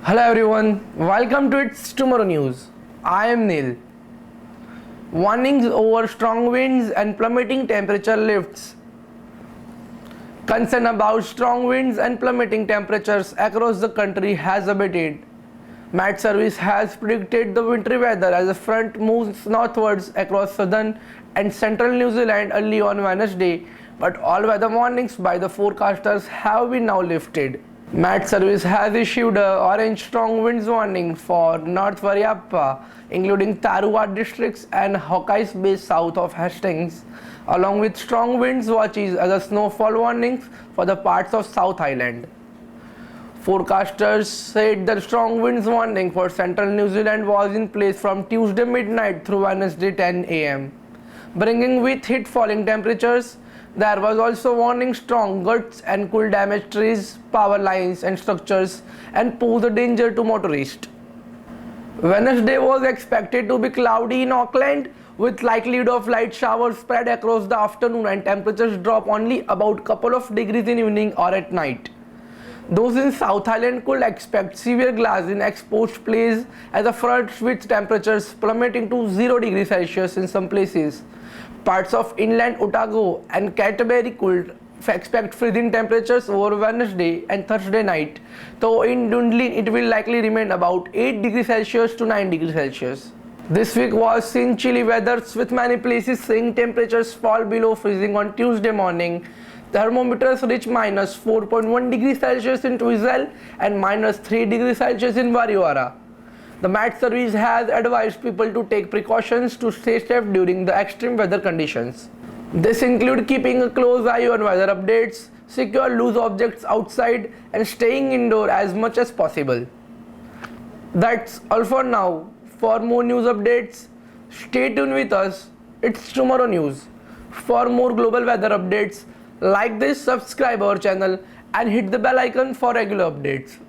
Hello everyone, welcome to It's Tomorrow News. I am Neil. Warnings over strong winds and plummeting temperature lifts. Concern about strong winds and plummeting temperatures across the country has abated. MetService has predicted the wintry weather as a front moves northwards across southern and central New Zealand early on Wednesday, but all weather warnings by the forecasters have been now lifted. MetService has issued an orange strong winds warning for North Wairarapa, including Tararua districts and Hawke base south of Hastings, along with strong winds watches as a snowfall warnings for the parts of South Island. Forecasters said the strong winds warning for central New Zealand was in place from Tuesday midnight through Wednesday 10 am, bringing with it falling temperatures. There was also warning strong gusts and could damage trees, power lines and structures and pose a danger to motorists. Wednesday was expected to be cloudy in Auckland with likelihood of light showers spread across the afternoon and temperatures drop only about couple of degrees in evening or at night. Those in South Island could expect severe glass in exposed places as a front with temperatures plummeting to 0 degrees Celsius in some places. Parts of inland Otago and Canterbury could expect freezing temperatures over Wednesday and Thursday night, though in Dunedin it will likely remain about 8 degrees Celsius to 9 degrees Celsius. This week was seen chilly weather with many places seeing temperatures fall below freezing on Tuesday morning. Thermometers reached minus 4.1 degrees Celsius in Twizel and minus 3 degrees Celsius in Wairarapa. The MetService has advised people to take precautions to stay safe during the extreme weather conditions. This includes keeping a close eye on weather updates, secure loose objects outside, and staying indoor as much as possible. That's all for now. For more news updates, stay tuned with us. It's Tomorrow News. For more global weather updates, like this, subscribe our channel, and hit the bell icon for regular updates.